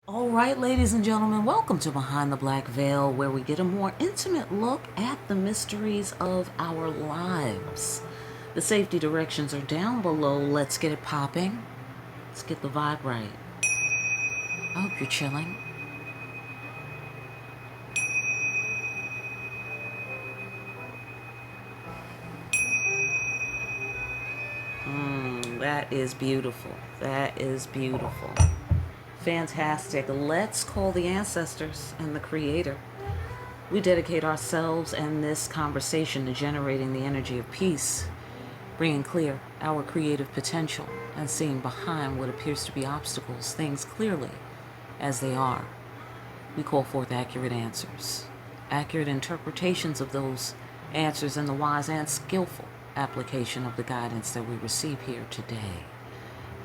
All right, ladies and gentlemen, welcome to Behind the Black Veil, where we get a more intimate look at the mysteries of our lives. The safety directions are down below. Let's get it popping. Let's get the vibe right. I hope you're chilling. That is beautiful. That is beautiful. Fantastic. Let's call the ancestors and the Creator. We dedicate ourselves and this conversation to generating the energy of peace, bringing clear our creative potential and seeing behind what appears to be obstacles, things clearly as they are. We call forth accurate answers, accurate interpretations of those answers, and the wise and skillful application of the guidance that we receive here today.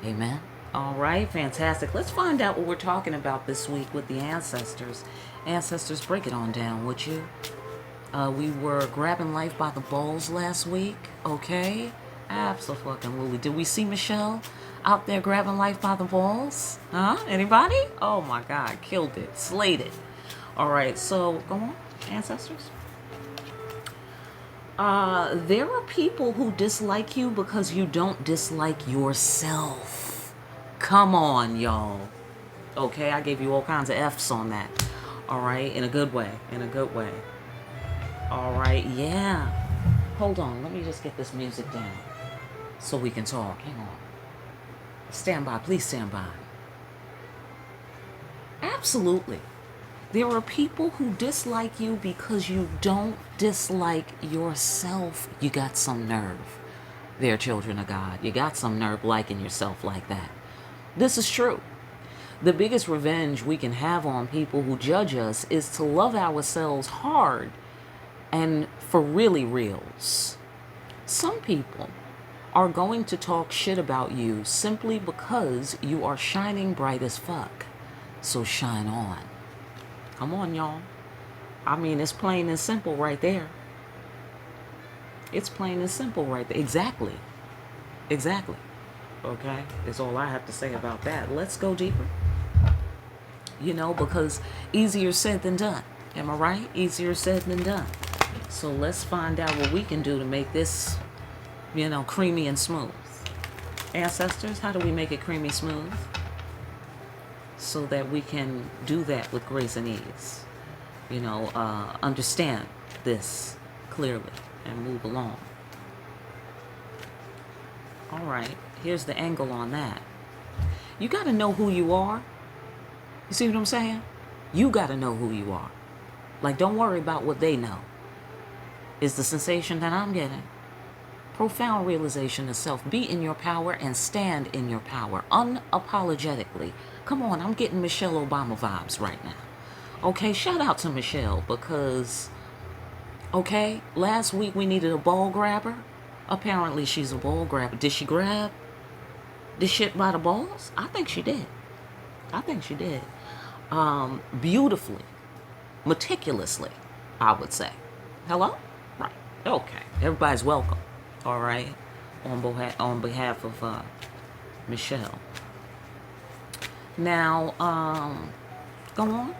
Amen. All right, fantastic. Let's find out what we're talking about this week with the ancestors. Ancestors, break it on down, would you? We were grabbing life by the balls last week, okay? Absolutely. Did we see Michelle out there grabbing life by the balls? Huh? Anybody? Oh my God, killed it, slayed it. All right, so go on, ancestors. There are people who dislike you because you don't dislike yourself. Come on, y'all. Okay, I gave you all kinds of F's on that. All right, in a good way, in a good way. All right, yeah. Hold on, let me just get this music down so we can talk. Hang on. Stand by, please stand by. Absolutely. There are people who dislike you because you don't dislike yourself. You got some nerve. They're children of God. You got some nerve liking yourself like that. This is true. The biggest revenge we can have on people who judge us is to love ourselves hard and for really reals. Some people are going to talk shit about you simply because you are shining bright as fuck. So shine on. Come on, y'all. I mean, it's plain and simple right there. It's plain and simple right there. Exactly. Exactly. Okay? That's all I have to say about that. Let's go deeper. You know, because easier said than done. Am I right? Easier said than done. So let's find out what we can do to make this, you know, creamy and smooth. Ancestors, how do we make it creamy smooth? So that we can do that with grace and ease. You know, understand this clearly and move along. All right, here's the angle on that. You got to know who you are. You see what I'm saying? You got to know who you are. Like, don't worry about what they know. Is the sensation that I'm getting. Profound realization of self. Be in your power and stand in your power unapologetically. Come on, I'm getting Michelle Obama vibes right now. Okay, shout out to Michelle because, okay, last week we needed a ball grabber. Apparently she's a ball grabber. Did she grab this shit by the balls? I think she did. I think she did. Beautifully, meticulously, I would say. Hello? Right. Okay. Everybody's welcome. All right. On behalf of Michelle. Now, go on.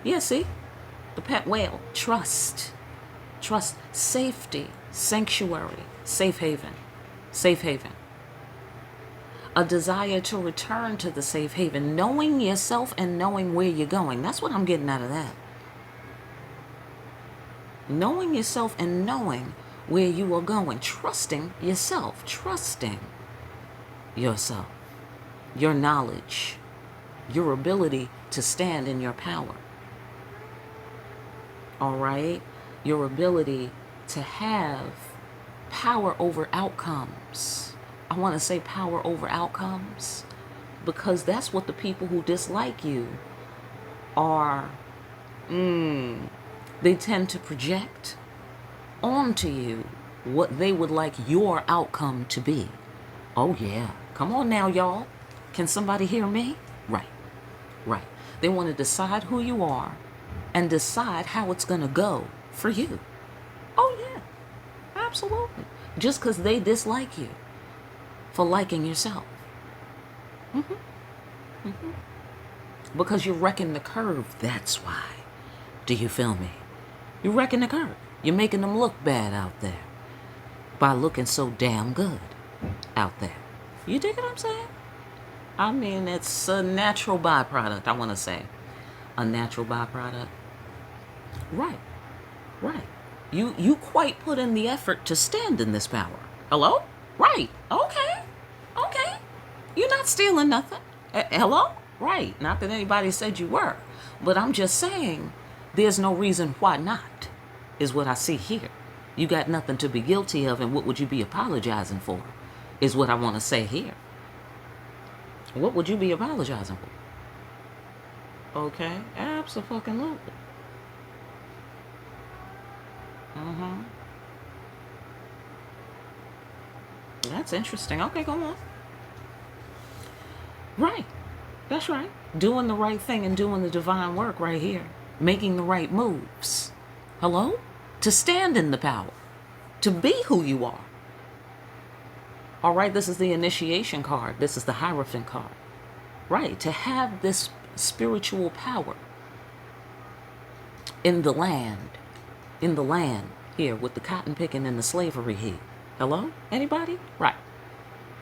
Yeah, see? The pet whale. Trust. Trust. Safety. Sanctuary. Safe haven. Safe haven. A desire to return to the safe haven. Knowing yourself and knowing where you're going. That's what I'm getting out of that. Knowing yourself and knowing where you are going. Trusting yourself. Trusting yourself. Your knowledge. Your ability to stand in your power. All right? Your ability to have power over outcomes. I want to say power over outcomes because that's what the people who dislike you are. They tend to project onto you what they would like your outcome to be. Oh yeah. Come on now, y'all. Can somebody hear me? Right. Right. They want to decide who you are and decide how it's going to go for you. Oh yeah. Absolutely. Just because they dislike you for liking yourself. Because you're wrecking the curve, that's why. Do you feel me? You're wrecking the curve. You're making them look bad out there by looking so damn good out there. You dig what I'm saying? I mean, it's a natural byproduct, I want to say. A natural byproduct. Right. Right. You quite put in the effort to stand in this power. Hello? Right. Okay. Okay. You're not stealing nothing. Hello? Right. Not that anybody said you were. But I'm just saying there's no reason why not, is what I see here. You got nothing to be guilty of, and what would you be apologizing for, is what I want to say here. What would you be apologizing for? Okay? Absolutely. That's interesting. Okay, go on. Right. That's right. Doing the right thing and doing the divine work right here. Making the right moves. Hello? To stand in the power. To be who you are. All right, this is the initiation card. This is the Hierophant card. Right. To have this spiritual power in the land. In the land here with the cotton picking and the slavery here. Hello? Anybody? Right.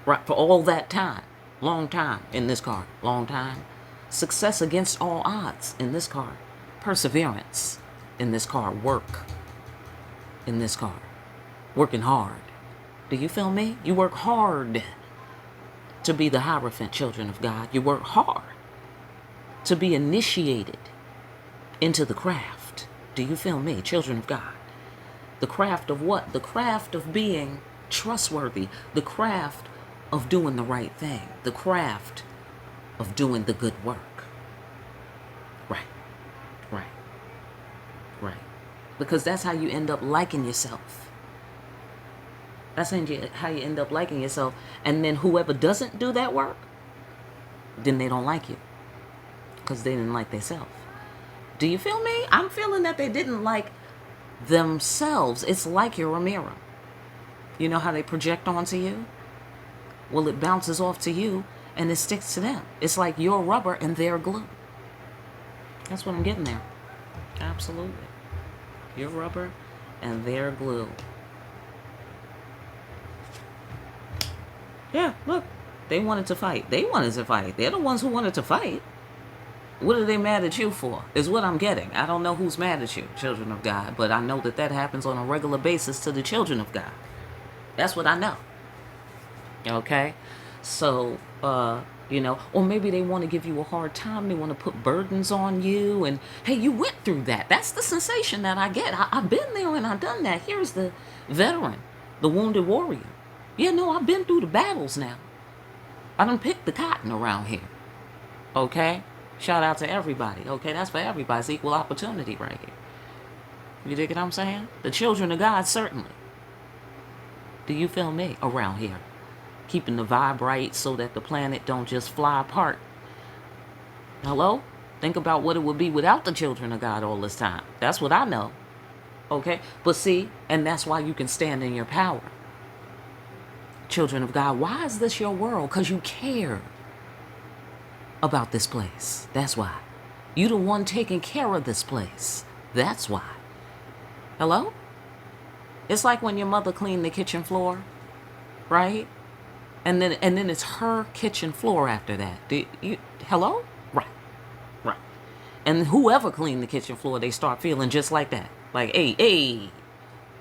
Right. For all that time. Long time in this card. Long time. Success against all odds in this card. Perseverance in this card. Work in this card. Working hard. Do you feel me? You work hard to be the Hierophant, children of God. You work hard to be initiated into the craft. Do you feel me, children of God? The craft of what? The craft of being trustworthy. The craft of doing the right thing. The craft of doing the good work. Right. Right. Right. Because that's how you end up liking yourself. That's how you end up liking yourself. And then whoever doesn't do that work, then they don't like you. Because they didn't like themselves. Do you feel me? I'm feeling that they didn't like themselves. It's like you're a mirror. You know how they project onto you? Well, it bounces off to you and it sticks to them. It's like you're rubber and they're glue. That's what I'm getting there. Absolutely. You're rubber and they're glue. Yeah, look. They wanted to fight. They wanted to fight. They're the ones who wanted to fight. What are they mad at you for? Is what I'm getting. I don't know who's mad at you, children of God, but I know that that happens on a regular basis to the children of God. That's what I know. Okay? So, you know, or maybe they want to give you a hard time. They want to put burdens on you. And, hey, you went through that. That's the sensation that I get. I've been there and I've done that. Here's the veteran, the wounded warrior. Yeah, no, I've been through the battles now. I done picked the cotton around here. Okay? Shout out to everybody. Okay, that's for everybody. It's equal opportunity right here. You dig what I'm saying? The children of God, certainly. Do you feel me? Around here. Keeping the vibe right so that the planet don't just fly apart. Hello? Think about what it would be without the children of God all this time. That's what I know. Okay? But see, and that's why you can stand in your power. Children of God, why is this your world? Because you care about this place. That's why. You the one taking care of this place. That's why. Hello? It's like when your mother cleaned the kitchen floor, right? And then it's her kitchen floor after that. Hello? Right. Right. And whoever cleaned the kitchen floor, they start feeling just like that. Like, hey,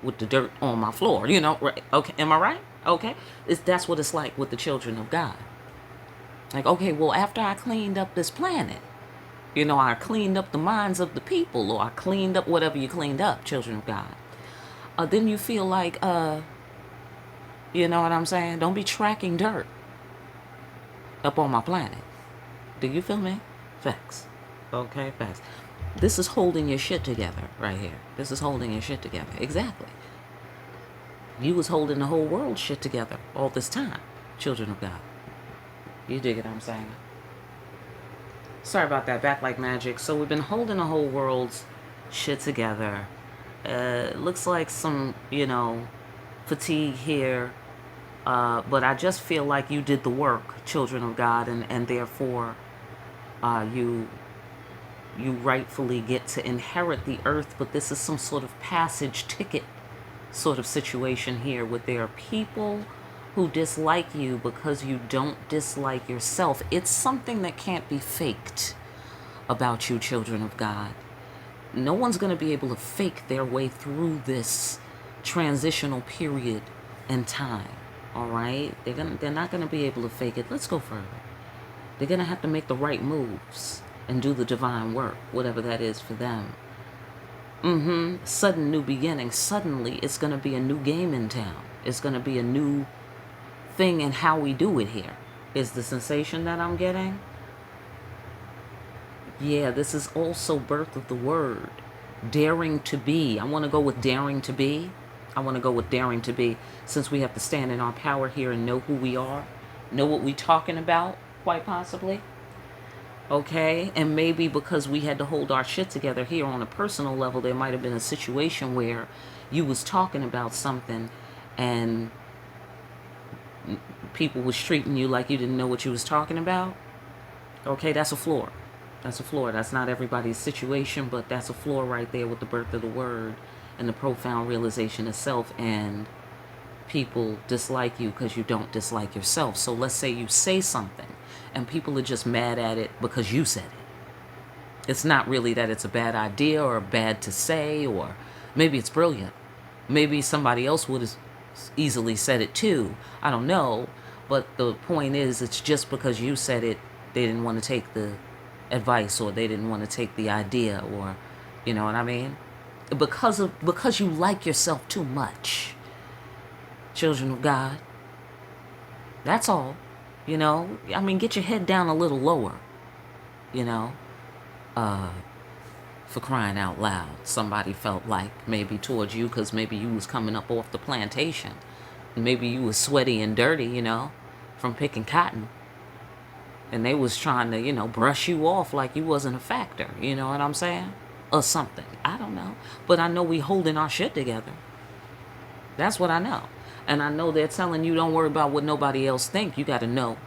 with the dirt on my floor, you know, right? Okay, am I right? Okay? That's what it's like with the children of God. Like, okay, well, after I cleaned up this planet, you know, I cleaned up the minds of the people, or I cleaned up whatever you cleaned up, children of God. Then you feel like, you know what I'm saying? Don't be tracking dirt up on my planet. Do you feel me? Facts. Okay, facts. This is holding your shit together right here. This is holding your shit together. Exactly. You was holding the whole world shit together all this time, children of God. You dig what I'm saying? Sorry about that, back like magic. So we've been holding the whole world's shit together. Looks like some, you know, fatigue here. But I just feel like you did the work, children of God, and therefore you you rightfully get to inherit the earth, but this is some sort of passage ticket sort of situation here, where there are people who dislike you because you don't dislike yourself. It's something that can't be faked about you, children of God. No one's going to be able to fake their way through this transitional period in time. All right? They're not going to be able to fake it. Let's go further. They're going to have to make the right moves and do the divine work, whatever that is for them. Sudden new beginning. Suddenly, it's going to be a new game in town. It's going to be a new thing in how we do it here, is the sensation that I'm getting. Yeah, this is also birth of the word. Daring to be. I want to go with daring to be. I want to go with daring to be, since we have to stand in our power here and know who we are, know what we're talking about, quite possibly. Okay, and maybe because we had to hold our shit together here on a personal level, there might have been a situation where you was talking about something and people was treating you like you didn't know what you was talking about. Okay, that's a floor. That's a floor. That's not everybody's situation, but that's a floor right there with the birth of the word and the profound realization of self. And people dislike you because you don't dislike yourself. So let's say you say something and people are just mad at it because you said it. It's not really that it's a bad idea or bad to say, or maybe it's brilliant. Maybe somebody else would have easily said it too. I don't know. But the point is, it's just because you said it, they didn't want to take the advice, or they didn't want to take the idea, or, you know what I mean? Because you like yourself too much, children of God. That's all. You know, I mean, get your head down a little lower, you know, for crying out loud. Somebody felt like maybe towards you because maybe you was coming up off the plantation. Maybe you was sweaty and dirty, you know, from picking cotton. And they was trying to, you know, brush you off like you wasn't a factor. You know what I'm saying? Or something. I don't know. But I know we holding our shit together. That's what I know. And I know they're telling you don't worry about what nobody else think. You got to know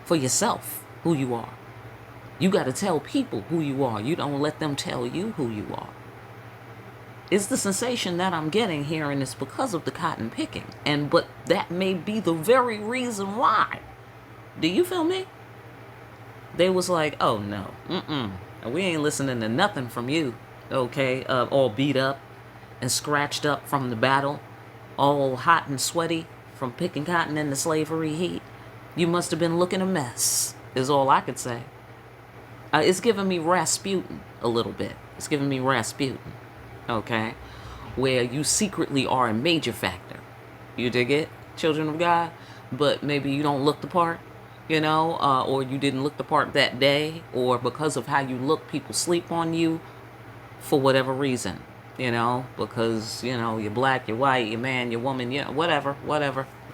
for yourself who you are. You got to tell people who you are. You don't let them tell you who you are. It's the sensation that I'm getting here, and it's because of the cotton picking. But that may be the very reason why. Do you feel me? They was like, oh no, we ain't listening to nothing from you. Okay, all beat up and scratched up from the battle, all hot and sweaty from picking cotton in the slavery heat. You must have been looking a mess, is all I could say. It's giving me Rasputin a little bit. It's giving me Rasputin, okay? Where you secretly are a major factor. You dig it, children of God? But maybe you don't look the part, you know, or you didn't look the part that day, or because of how you look, people sleep on you for whatever reason, you know, because, you know, you're black, you're white, you're man, you're woman, you know, whatever,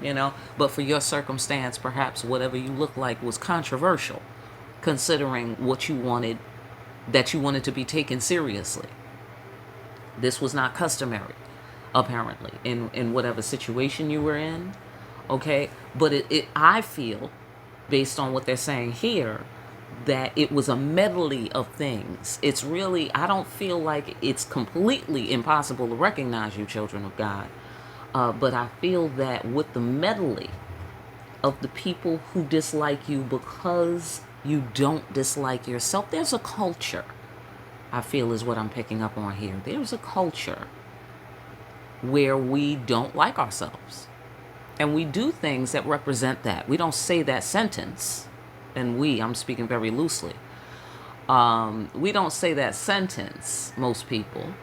you know. But for your circumstance, perhaps whatever you look like was controversial, considering what you wanted, that you wanted to be taken seriously. This was not customary, apparently, in whatever situation you were in, okay? But I feel, based on what they're saying here, that it was a medley of things. It's really, I don't feel like it's completely impossible to recognize you, children of God. But I feel that with the medley of the people who dislike you because you don't dislike yourself, there's a culture, I feel, is what I'm picking up on here. There's a culture where we don't like ourselves. And we do things that represent that. We don't say that sentence. And I'm speaking very loosely. We don't say that sentence, most people.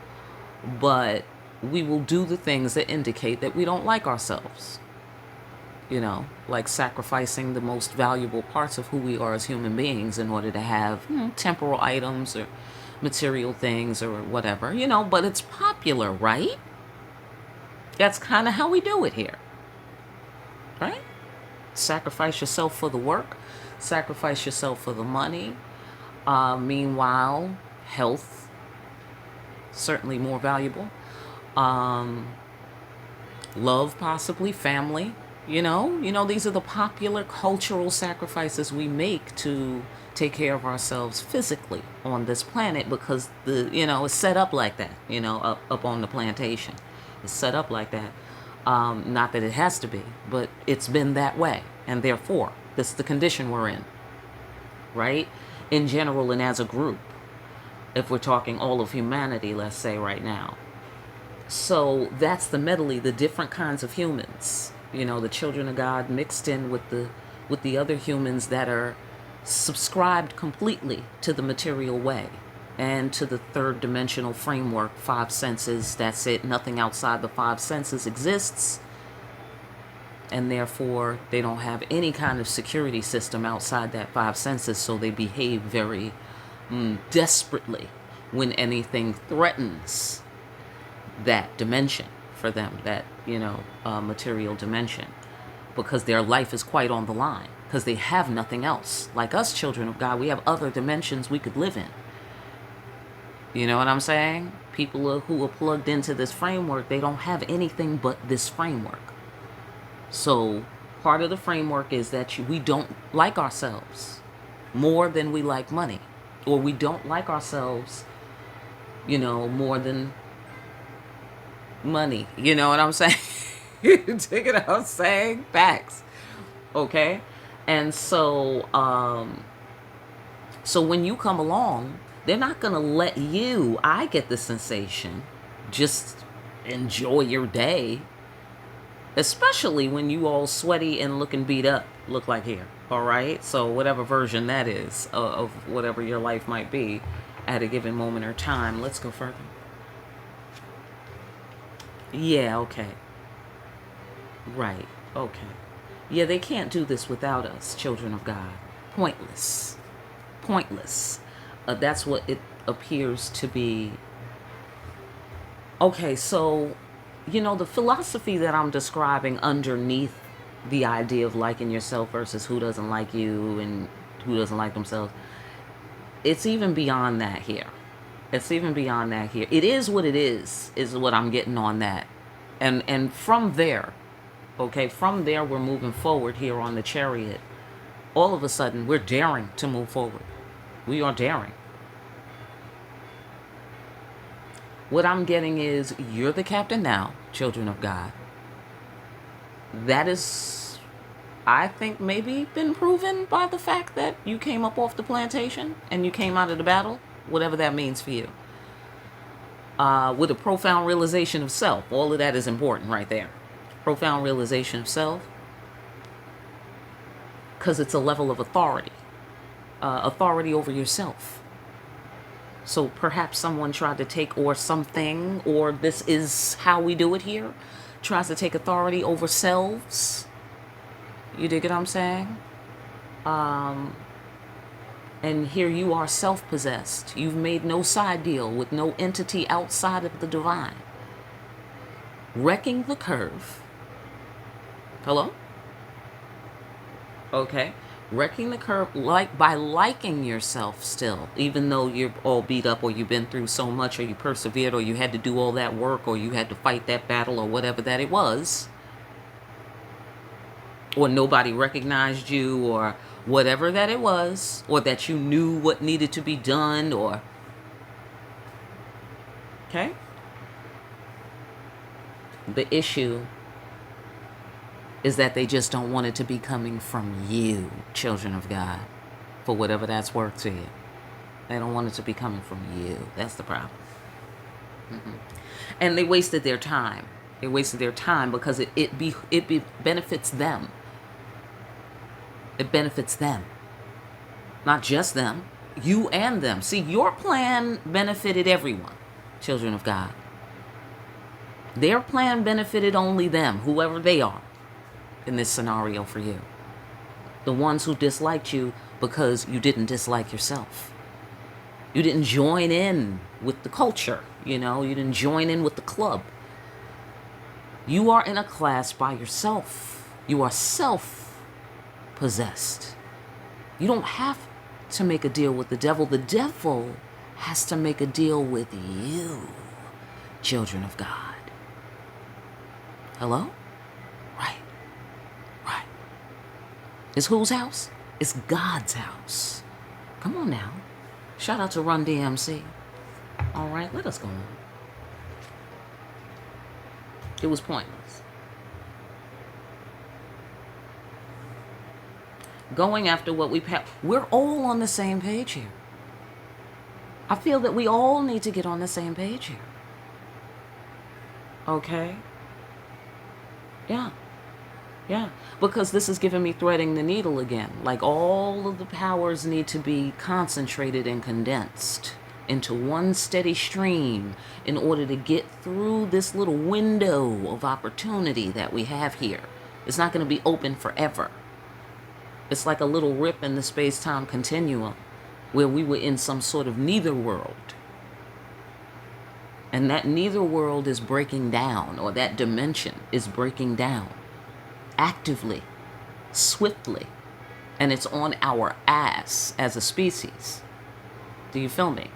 But we will do the things that indicate that we don't like ourselves. You know, like sacrificing the most valuable parts of who we are as human beings in order to have temporal items or material things or whatever. You know, but it's popular, right? That's kind of how we do it here. Right? Sacrifice yourself for the work. Sacrifice yourself for the money. Meanwhile, health, certainly more valuable. Love, possibly. Family. You know, these are the popular cultural sacrifices we make to take care of ourselves physically on this planet, because it's set up like that, up on the plantation. It's set up like that. Not that it has to be, but it's been that way. And therefore, this is the condition we're in, right? In general and as a group, if we're talking all of humanity, let's say right now. So that's the medley, the different kinds of humans, the children of God mixed in with the other humans that are subscribed completely to the material way and to the third dimensional framework, 5 senses. That's it. Nothing outside the 5 senses exists. And therefore, they don't have any kind of security system outside that 5 senses. So they behave very desperately when anything threatens that dimension for them, that, material dimension, because their life is quite on the line, because they have nothing else. Like us, children of God, we have other dimensions we could live in. You know what I'm saying? People who are plugged into this framework, they don't have anything but this framework. So part of the framework is that we don't like ourselves more than we like money, or we don't like ourselves, more than money. You know what I'm saying? Take it out, I'm saying? Facts. Okay? And so when you come along, they're not going to let you, I get the sensation, just enjoy your day. Especially when you all sweaty and looking beat up, look like here. All right? So whatever version that is of whatever your life might be at a given moment or time. Let's go further. Yeah, okay. Right, okay. Yeah, they can't do this without us, children of God. Pointless. Pointless. That's what it appears to be. Okay, so, the philosophy that I'm describing underneath the idea of liking yourself versus who doesn't like you and who doesn't like themselves, it's even beyond that here. It's even beyond that here. It is what it is what I'm getting on that. And from there, okay, from there we're moving forward here on the chariot. All of a sudden, we're daring to move forward. We are daring. What I'm getting is, you're the captain now, children of God. That is, I think, maybe been proven by the fact that you came up off the plantation and you came out of the battle, whatever that means for you. With a profound realization of self. All of that is important right there. Profound realization of self. Because it's a level of authority. Authority over yourself. So perhaps someone tried to take, or something, or this is how we do it here, tries to take authority over selves. You dig what I'm saying? And here you are self-possessed. You've made no side deal with no entity outside of the divine. Wrecking the curve. Hello? Okay. Wrecking the curve by liking yourself still, even though you're all beat up, or you've been through so much, or you persevered, or you had to do all that work, or you had to fight that battle, or whatever that it was. Or nobody recognized you, or whatever that it was, or that you knew what needed to be done, or... Okay? The issue is that they just don't want it to be coming from you, children of God, for whatever that's worth to you. They don't want it to be coming from you. That's the problem. And they wasted their time. They wasted their time because it benefits them. It benefits them. Not just them. You and them. See, your plan benefited everyone, children of God. Their plan benefited only them, whoever they are, in this scenario for you. The ones who disliked you because you didn't dislike yourself. You didn't join in with the culture, you didn't join in with the club. You are in a class by yourself. You are self-possessed. You don't have to make a deal with the devil. The devil has to make a deal with you, children of God. Hello? Right. It's whose house? It's God's house. Come on now. Shout out to Run DMC. All right, let us go on. It was pointless. Going after what we're all on the same page here. I feel that we all need to get on the same page here. Okay? Yeah. Yeah. Because this is giving me threading the needle again. Like all of the powers need to be concentrated and condensed into one steady stream in order to get through this little window of opportunity that we have here. It's not going to be open forever. It's like a little rip in the space-time continuum where we were in some sort of neither world. And that neither world is breaking down, or that dimension is breaking down actively, swiftly, and it's on our ass as a species. Do you feel me?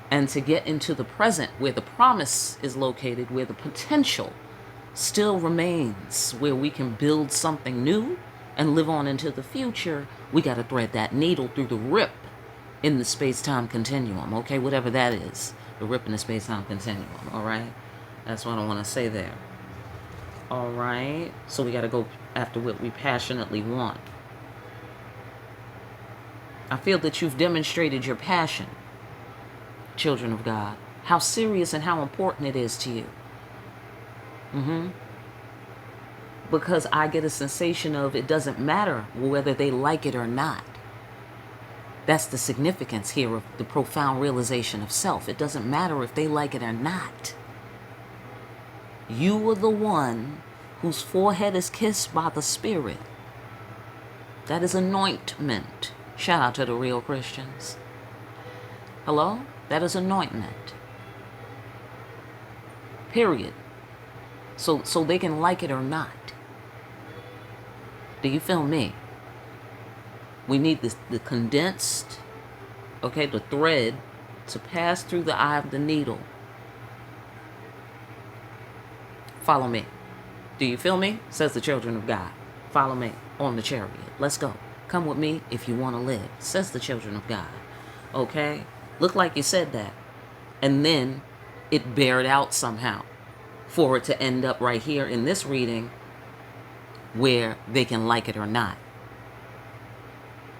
And to get into the present where the promise is located, where the potential still remains, where we can build something new and live on into the future, we got to thread that needle through the rip in the space-time continuum, okay? Whatever that is, the rip in the space-time continuum, all right? That's what I want to say there. All right? So we got to go after what we passionately want. I feel that you've demonstrated your passion, children of God, how serious and how important it is to you. Because I get a sensation of it doesn't matter whether they like it or not. That's the significance here of the profound realization of self. It doesn't matter if they like it or not. You are the one whose forehead is kissed by the Spirit. That is anointment. Shout out to the real Christians. Hello? That is anointment. Period. So they can like it or not. Do you feel me? We need the condensed, okay, the thread to pass through the eye of the needle. Follow me. Do you feel me? Says the children of God. Follow me on the chariot. Let's go. Come with me if you want to live. Says the children of God. Okay? Look like you said that. And then it bared out somehow for it to end up right here in this reading where they can like it or not.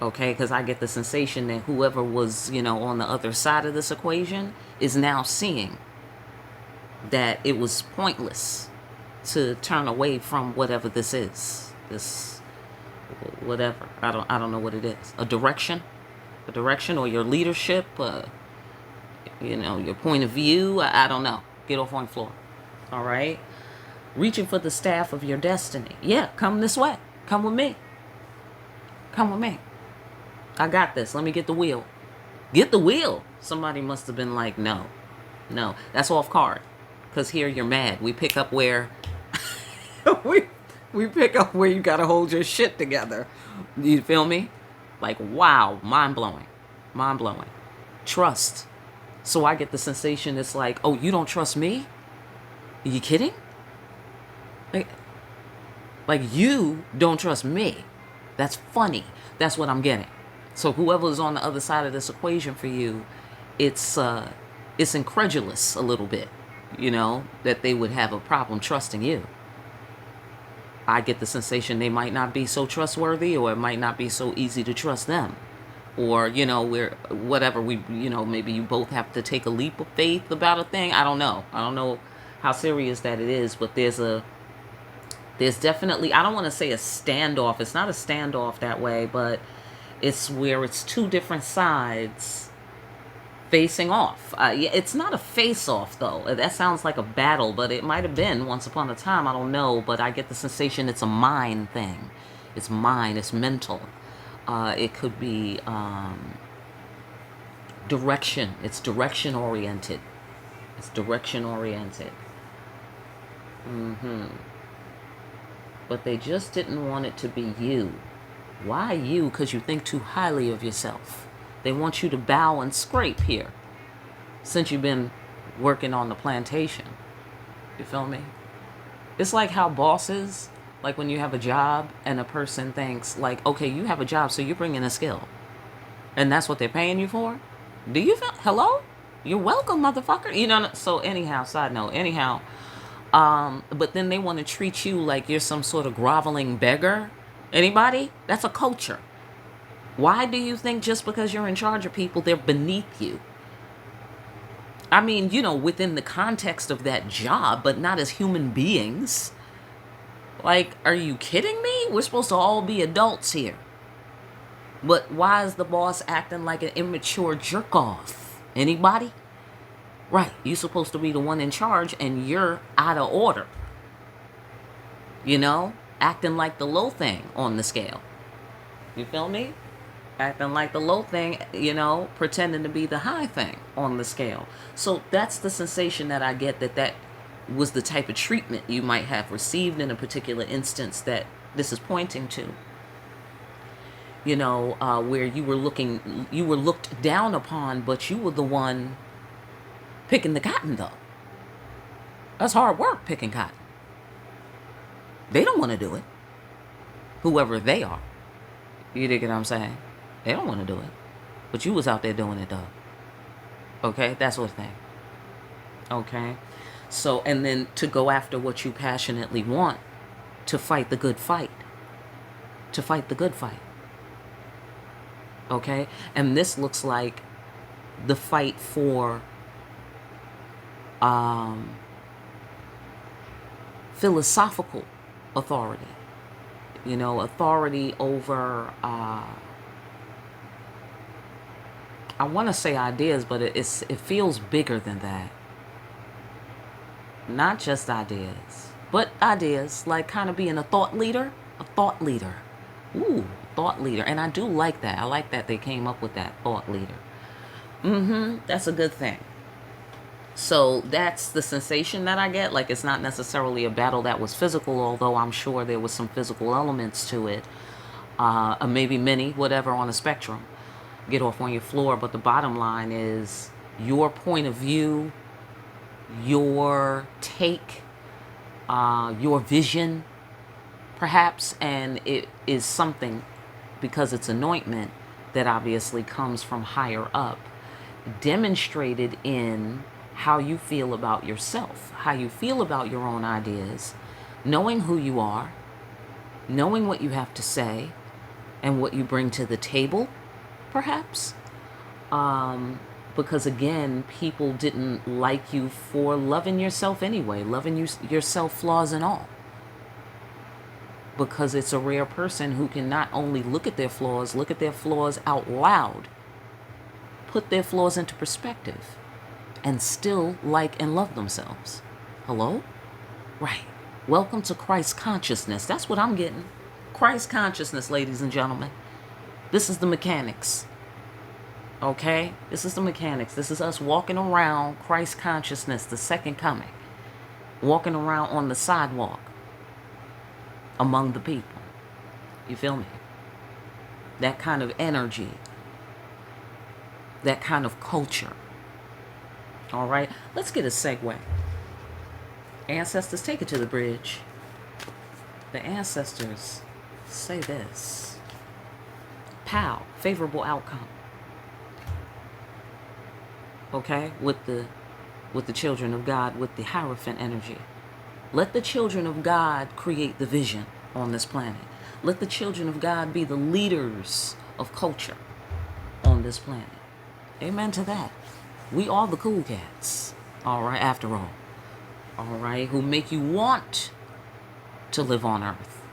Okay? Because I get the sensation that whoever was, on the other side of this equation is now seeing that it was pointless to turn away from whatever this is. This whatever. I don't know what it is. A direction or your leadership, your point of view. I don't know. Get off on the floor. All right. Reaching for the staff of your destiny. Yeah, come this way. Come with me. Come with me. I got this. Let me get the wheel. Get the wheel. Somebody must have been like, no, that's off card. Because here you're mad. We pick up where we pick up where you got to hold your shit together. You feel me? Like, wow, mind-blowing. Mind-blowing. Trust. So I get the sensation it's like, oh, you don't trust me? Are you kidding? Like you don't trust me. That's funny. That's what I'm getting. So whoever's on the other side of this equation for you, it's incredulous a little bit, that they would have a problem trusting you. I get the sensation they might not be so trustworthy, or it might not be so easy to trust them. Or, maybe you both have to take a leap of faith about a thing. I don't know. I don't know how serious that it is, but there's definitely, I don't want to say a standoff. It's not a standoff that way, but it's where it's two different sides facing off. It's not a face-off, though. That sounds like a battle, but it might have been once upon a time. I don't know, but I get the sensation it's a mind thing. It's mind. It's mental. It could be direction. It's direction-oriented. It's direction-oriented. But they just didn't want it to be you. Why you? Because you think too highly of yourself. They want you to bow and scrape here since you've been working on the plantation. You feel me? It's like how bosses, like when you have a job and a person thinks like, okay, you have a job, so you're bringing a skill. And that's what they're paying you for? Do you feel, hello? You're welcome, motherfucker. You know, so anyhow, side note, anyhow, but then they want to treat you like you're some sort of groveling beggar. Anybody? That's a culture. Why do you think just because you're in charge of people, they're beneath you? I mean, you know, within the context of that job, but not as human beings. Like, are you kidding me? We're supposed to all be adults here. But why is the boss acting like an immature jerk off? Anybody? Right, you're supposed to be the one in charge and you're out of order. You know, acting like the low thing on the scale. You feel me? Acting like the low thing, you know, pretending to be the high thing on the scale. So that's the sensation that I get, that was the type of treatment you might have received in a particular instance that this is pointing to. You know, where you were looked down upon, but you were the one picking the cotton, though. That's hard work, picking cotton. They don't want to do it. Whoever they are. You dig what I'm saying? They don't want to do it. But you was out there doing it, though. Okay? That's what thing. Okay? So, and then to go after what you passionately want, to fight the good fight. To fight the good fight. Okay? And this looks like the fight for philosophical authority. You know, authority over, I want to say ideas, but it feels bigger than that. Not just ideas, but ideas, like kind of being a thought leader. A thought leader. Ooh, thought leader. And I do like that. I like that they came up with that, thought leader. That's a good thing. So that's the sensation that I get. Like, it's not necessarily a battle that was physical, although I'm sure there was some physical elements to it. Maybe many, whatever, on a spectrum. Get off on your floor. But the bottom line is your point of view, your take, your vision, perhaps. And it is something, because it's anointment, that obviously comes from higher up, demonstrated in how you feel about yourself, how you feel about your own ideas, knowing who you are, knowing what you have to say, and what you bring to the table, perhaps. Because again, people didn't like you for loving yourself anyway, loving yourself, flaws and all. Because it's a rare person who can not only look at their flaws out loud, put their flaws into perspective, and still like and love themselves. Hello? Right. Welcome to Christ consciousness. That's what I'm getting. Christ consciousness, ladies and gentlemen. This is the mechanics. Okay? This is the mechanics. This is us walking around Christ consciousness, the second coming. Walking around on the sidewalk among the people. You feel me? That kind of energy. That kind of culture. All right, let's get a segue. Ancestors, take it to the bridge. The ancestors say this. POW, favorable outcome. Okay, with the children of God, with the Hierophant energy. Let the children of God create the vision on this planet. Let the children of God be the leaders of culture on this planet. Amen to that. We are the cool cats, all right, after all right, who make you want to live on earth,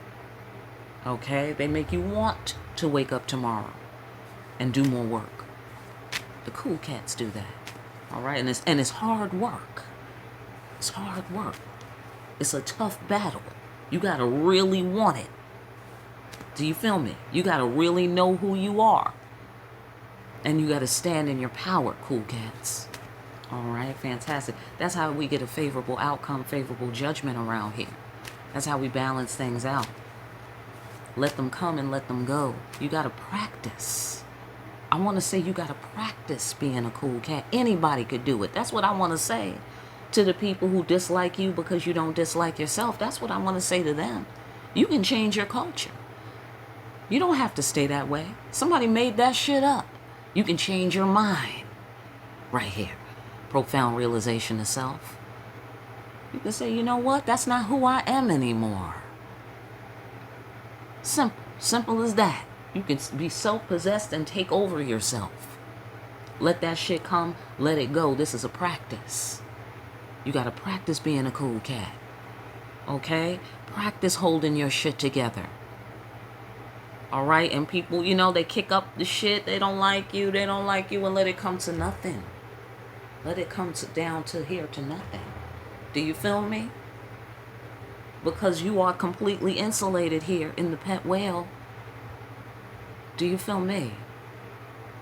okay? They make you want to wake up tomorrow and do more work. The cool cats do that, all right? And it's hard work. It's hard work. It's a tough battle. You got to really want it. Do you feel me? You got to really know who you are. And you got to stand in your power, cool cats. All right, fantastic. That's how we get a favorable outcome, favorable judgment around here. That's how we balance things out. Let them come and let them go. You got to practice. I want to say you got to practice being a cool cat. Anybody could do it. That's what I want to say to the people who dislike you because you don't dislike yourself. That's what I want to say to them. You can change your culture. You don't have to stay that way. Somebody made that shit up. You can change your mind right here. Profound realization of self. You can say, you know what? That's not who I am anymore. Simple. Simple as that. You can be self-possessed and take over yourself. Let that shit come. Let it go. This is a practice. You got to practice being a cool cat. Okay? Practice holding your shit together. All right? And people, you know, they kick up the shit. They don't like you. They don't like you. And let it come to nothing. Let it come down to here to nothing. Do you feel me? Because you are completely insulated here in the pet whale. Do you feel me?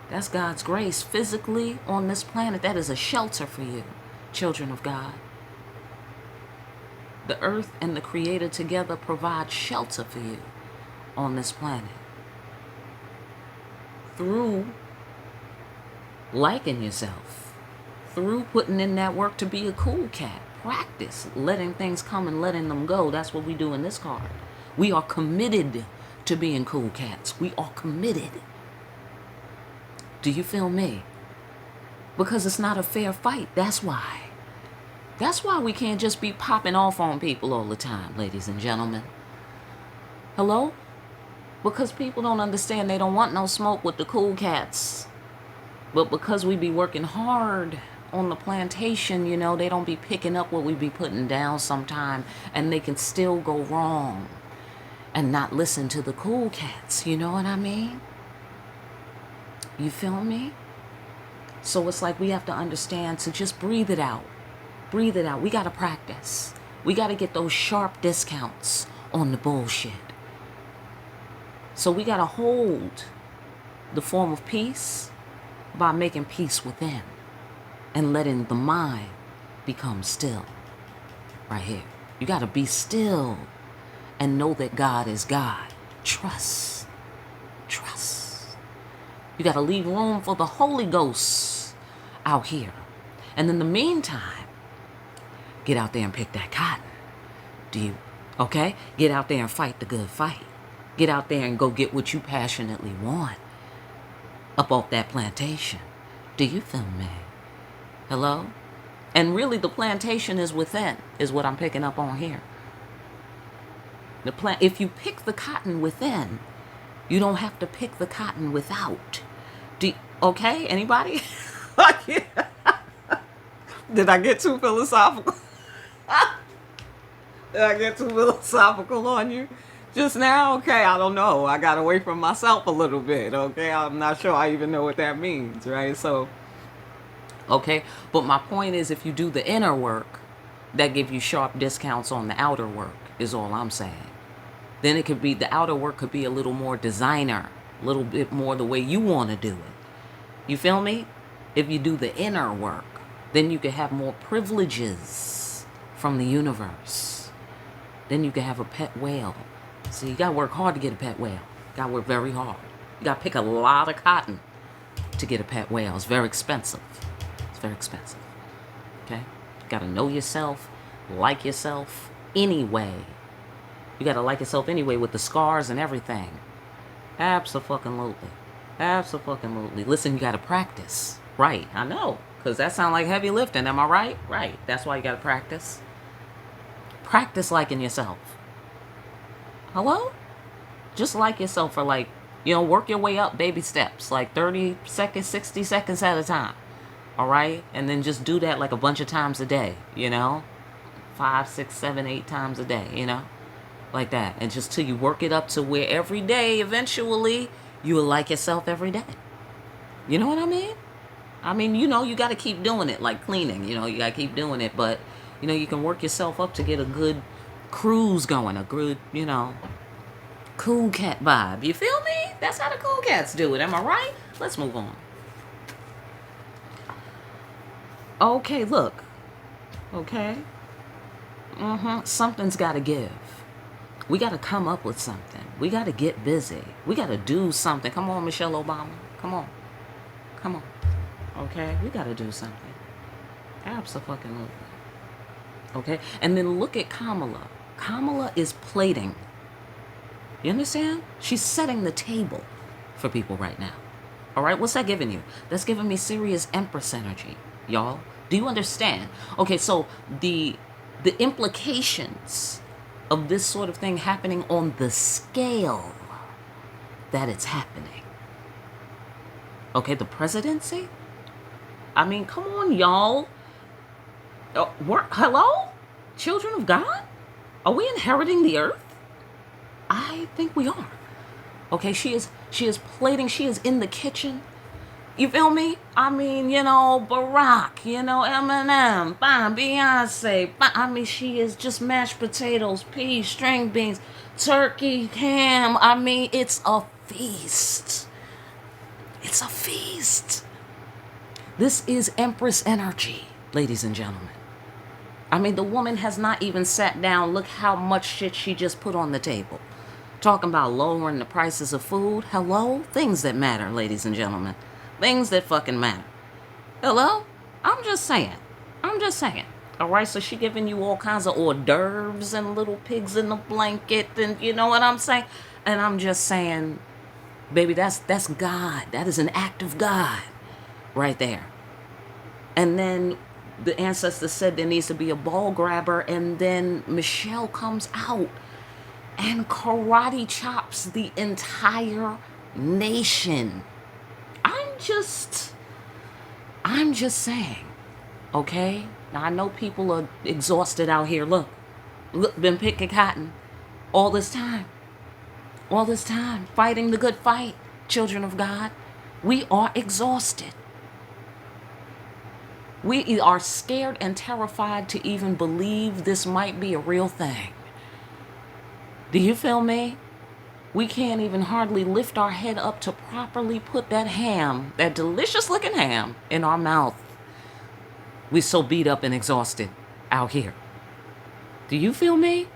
That's God's grace physically on this planet. That is a shelter for you, children of God. The earth and the Creator together provide shelter for you on this planet. Through liking yourself. Through putting in that work to be a cool cat. Practice letting things come and letting them go. That's what we do in this card. We are committed to being cool cats. We are committed. Do you feel me? Because it's not a fair fight. That's why. That's why we can't just be popping off on people all the time, ladies and gentlemen. Hello? Because people don't understand. They don't want no smoke with the cool cats. But because we be working hard on the plantation, you know, they don't be picking up what we be putting down sometime, and they can still go wrong and not listen to the cool cats. You know what I mean? You feel me? So it's like we have to understand to just breathe it out. Breathe it out. We got to practice. We got to get those sharp discounts on the bullshit. So we got to hold the form of peace by making peace within. And letting the mind become still. Right here. You got to be still and know that God is God. Trust. Trust. You got to leave room for the Holy Ghost out here. And in the meantime, get out there and pick that cotton. Do you? Okay? Get out there and fight the good fight. Get out there and go get what you passionately want up off that plantation. Do you feel me? Hello? And really the plantation is within, is what I'm picking up on here. If you pick the cotton within, you don't have to pick the cotton without. Okay, anybody? Did I get too philosophical? Did I get too philosophical on you just now? Okay, I don't know. I got away from myself a little bit, okay? I'm not sure I even know what that means, right? So, okay, but my point is if you do the inner work, that give you sharp discounts on the outer work, is all I'm saying. Then it could be, the outer work could be a little more designer, a little bit more the way you want to do it. You feel me? If you do the inner work, then you can have more privileges from the universe. Then you can have a pet whale. So you got to work hard to get a pet whale. You got to work very hard. You got to pick a lot of cotton to get a pet whale. It's very expensive. It's very expensive. Okay? You got to know yourself, like yourself anyway. You got to like yourself anyway with the scars and everything. Abso-fucking-lutely. Abso-fucking-lutely. Listen, you got to practice. Right, I know. Because that sounds like heavy lifting. Am I right? Right. That's why you got to practice. Practice liking yourself. Hello? Just like yourself for like, you know, work your way up baby steps. Like 30 seconds, 60 seconds at a time. All right? And then just do that like a bunch of times a day, you know? 5, 6, 7, 8 times a day, you know? Like that. And just till you work it up to where every day, eventually, you will like yourself every day. You know what I mean? I mean, you know, you got to keep doing it, like cleaning. You know, you got to keep doing it. But, you know, you can work yourself up to get a good cruise going. A good, you know, cool cat vibe. You feel me? That's how the cool cats do it. Am I right? Let's move on. Okay, look. Okay? Something's got to give. We got to come up with something. We got to get busy. We got to do something. Come on, Michelle Obama. Come on. Come on. Okay? We got to do something. Abso-fucking-lutely. Okay? And then look at Kamala. Kamala is plating. You understand? She's setting the table for people right now. All right, what's that giving you? That's giving me serious Empress energy, y'all. Do you understand? Okay, so the implications of this sort of thing happening on the scale that it's happening. Okay, the presidency? I mean, come on, y'all. Hello? Children of God? Are we inheriting the earth? I think we are. Okay, she is plating, she is in the kitchen. You feel me? I mean, Barack, Eminem, Beyonce. I mean, she is just mashed potatoes, peas, string beans, turkey, ham. I mean, it's a feast. It's a feast. This is Empress energy, ladies and gentlemen. I mean, the woman has not even sat down. Look how much shit she just put on the table. Talking about lowering the prices of food. Hello? Things that matter, ladies and gentlemen. Things that fucking matter. Hello? I'm just saying. All right, so she giving you all kinds of hors d'oeuvres and little pigs in the blanket, and you know what I'm saying? And I'm just saying, baby, that's God. That is an act of God right there. And then the ancestors said there needs to be a ball grabber, and then Michelle comes out and karate chops the entire nation. I'm just saying, okay? Now I know people are exhausted out here. Look, been picking cotton all this time, fighting the good fight, children of God. We are exhausted. We are scared and terrified to even believe this might be a real thing. Do you feel me? We can't even hardly lift our head up to properly put that ham, that delicious looking ham, in our mouth. We're so beat up and exhausted out here. Do you feel me?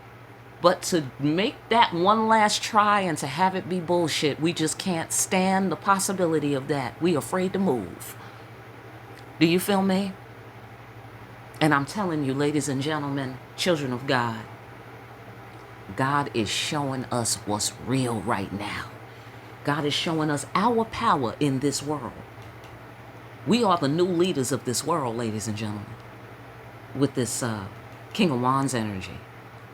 But to make that one last try and to have it be bullshit, we just can't stand the possibility of that. We afraid to move. Do you feel me? And I'm telling you, ladies and gentlemen, children of God, God is showing us what's real right now. God is showing us our power in this world. We are the new leaders of this world, ladies and gentlemen, with this King of Wands energy,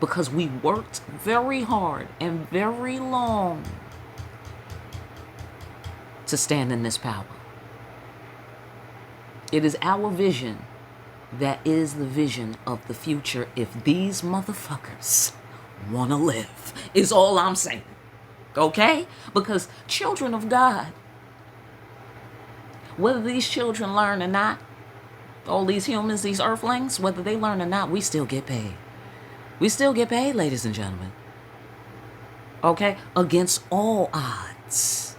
because we worked very hard and very long to stand in this power. It is our vision that is the vision of the future if these motherfuckers want to live, is all I'm saying. Okay? Because children of God, whether these children learn or not, all these humans, these earthlings, whether they learn or not, we still get paid. We still get paid, ladies and gentlemen. Okay? Against all odds.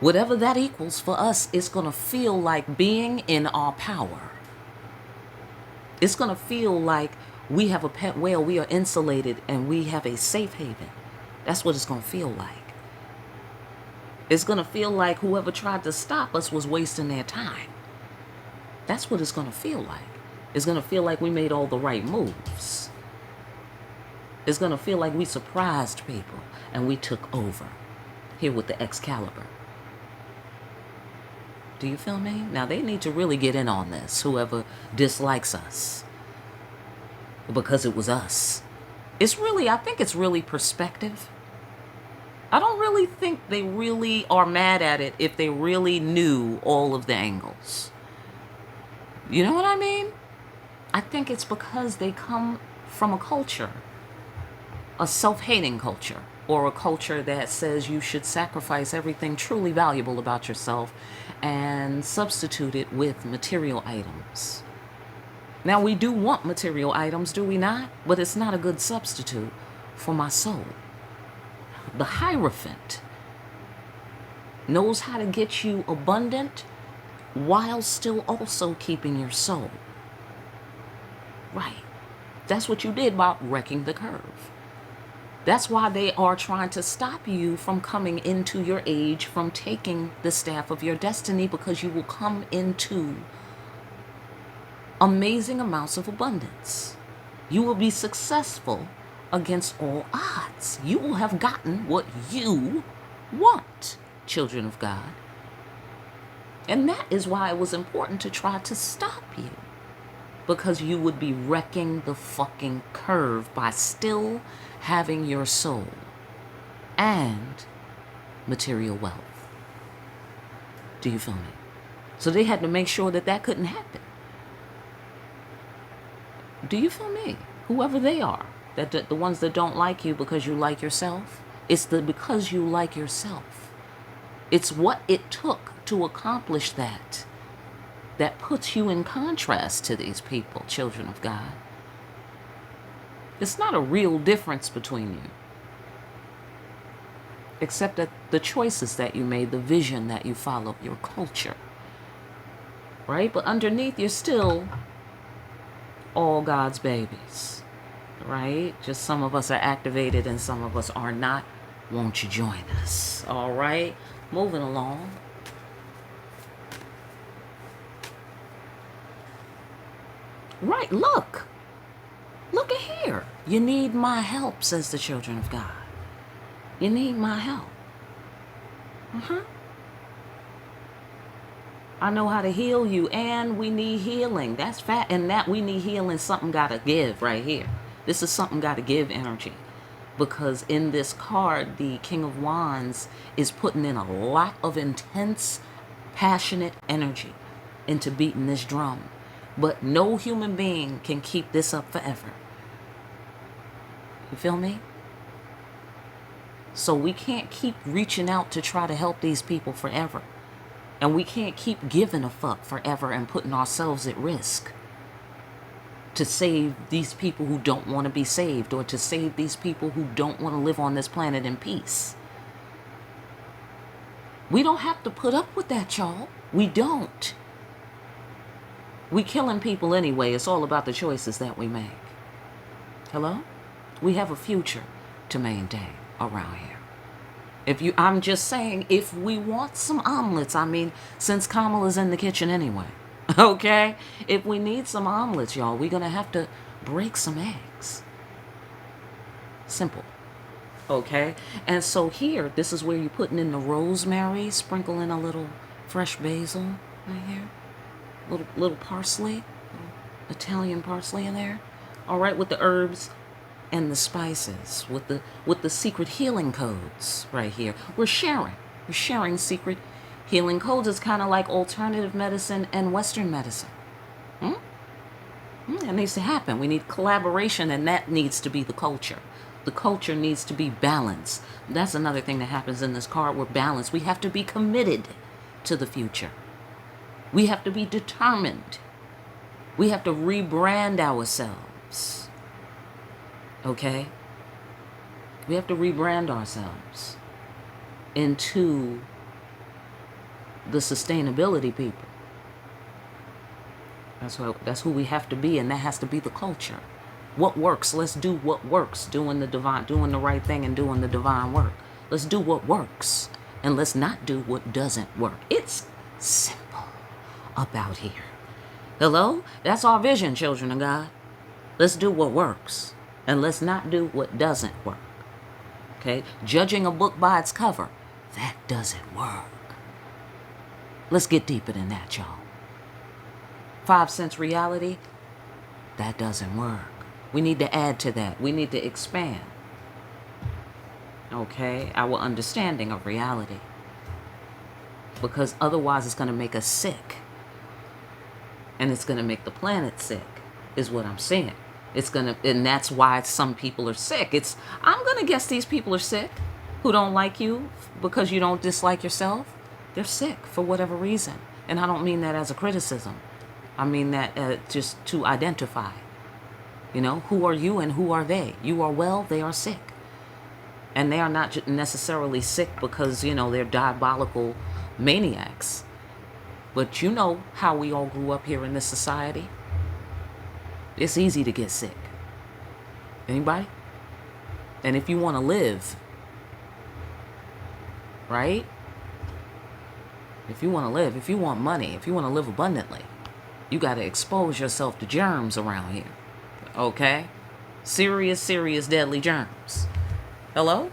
Whatever that equals for us, it's going to feel like being in our power. It's going to feel like we have a pet whale, we are insulated, and we have a safe haven. That's what it's going to feel like. It's going to feel like whoever tried to stop us was wasting their time. That's what it's going to feel like. It's going to feel like we made all the right moves. It's going to feel like we surprised people and we took over here with the Excalibur. Do you feel me? Now they need to really get in on this, whoever dislikes us, because it was us. I think it's really perspective. I don't really think they really are mad at it if they really knew all of the angles. You know what I mean? I think it's because they come from a culture, a self-hating culture, or a culture that says you should sacrifice everything truly valuable about yourself and substitute it with material items. Now, we do want material items, do we not? But it's not a good substitute for my soul. The Hierophant knows how to get you abundant while still also keeping your soul. Right. That's what you did by wrecking the curve. That's why they are trying to stop you from coming into your age, from taking the staff of your destiny, because you will come into amazing amounts of abundance. You will be successful against all odds. You will have gotten what you want, children of God. And that is why it was important to try to stop you. Because you would be wrecking the fucking curve by still having your soul and material wealth. Do you feel me? So they had to make sure that that couldn't happen. Do you feel me? Whoever they are, that the ones that don't like you because you like yourself, it's the because you like yourself. It's what it took to accomplish that puts you in contrast to these people, children of God. It's not a real difference between you, except that the choices that you made, the vision that you followed, your culture, right? But underneath, you're still all God's babies, right? Just some of us are activated and some of us are not. Won't you join us? All right, moving along. Right, look at here. You need my help, says the children of God. You need my help. I know how to heal you, and we need healing. That's fact. And that we need healing, something gotta give right here. This is something gotta give energy. Because in this card, the King of Wands is putting in a lot of intense, passionate energy into beating this drum. But no human being can keep this up forever. You feel me? So we can't keep reaching out to try to help these people forever. And we can't keep giving a fuck forever and putting ourselves at risk to save these people who don't want to be saved, or to save these people who don't want to live on this planet in peace. We don't have to put up with that, y'all. We don't. We killing people anyway. It's all about the choices that we make. Hello? We have a future to maintain around here. I'm just saying, if we want some omelets, I mean, since Kamala's in the kitchen anyway, okay? If we need some omelets, y'all, we're gonna have to break some eggs. Simple. Okay? And so here, this is where you're putting in the rosemary, sprinkle in a little fresh basil right here. Little parsley, little Italian parsley in there. All right, with the herbs and the spices, with the secret healing codes right here. We're sharing secret healing codes. It's kind of like alternative medicine and Western medicine. That needs to happen. We need collaboration, and that needs to be the culture. The culture needs to be balanced. That's another thing that happens in this card. We're balanced. We have to be committed to the future. We have to be determined. We have to rebrand ourselves. Okay? We have to rebrand ourselves into the sustainability people. That's who we have to be, and that has to be the culture. What works? Let's do what works. Doing the right thing and doing the divine work. Let's do what works, and let's not do what doesn't work. It's simple about here. Hello? That's our vision, children of God. Let's do what works, and let's not do what doesn't work. Okay? Judging a book by its cover, that doesn't work. Let's get deeper than that, y'all. 5 cents reality, that doesn't work. We need to add to that. We need to expand. Okay? Our understanding of reality. Because otherwise it's going to make us sick. And it's going to make the planet sick, is what I'm saying. And that's why some people are sick. I'm going to guess these people are sick who don't like you because you don't dislike yourself. They're sick for whatever reason. And I don't mean that as a criticism. I mean that just to identify. You know, who are you and who are they? You are well, they are sick. And they are not necessarily sick because, they're diabolical maniacs. But you know how we all grew up here in this society. It's easy to get sick. Anybody? And if you want to live, right? If you want to live, if you want money, if you want to live abundantly, you got to expose yourself to germs around here. Okay? Serious, deadly germs. Hello?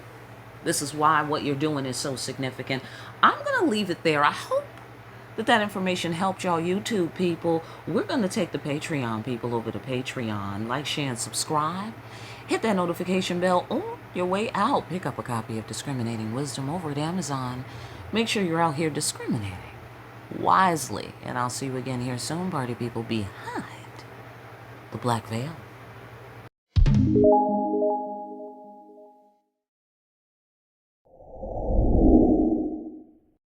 This is why what you're doing is so significant. I'm going to leave it there. I hope that information helped y'all YouTube people. We're going to take the Patreon people over to Patreon. Like, share, and subscribe. Hit that notification bell on your way out. Pick up a copy of Discriminating Wisdom over at Amazon. Make sure you're out here discriminating wisely. And I'll see you again here soon, party people, behind the black veil.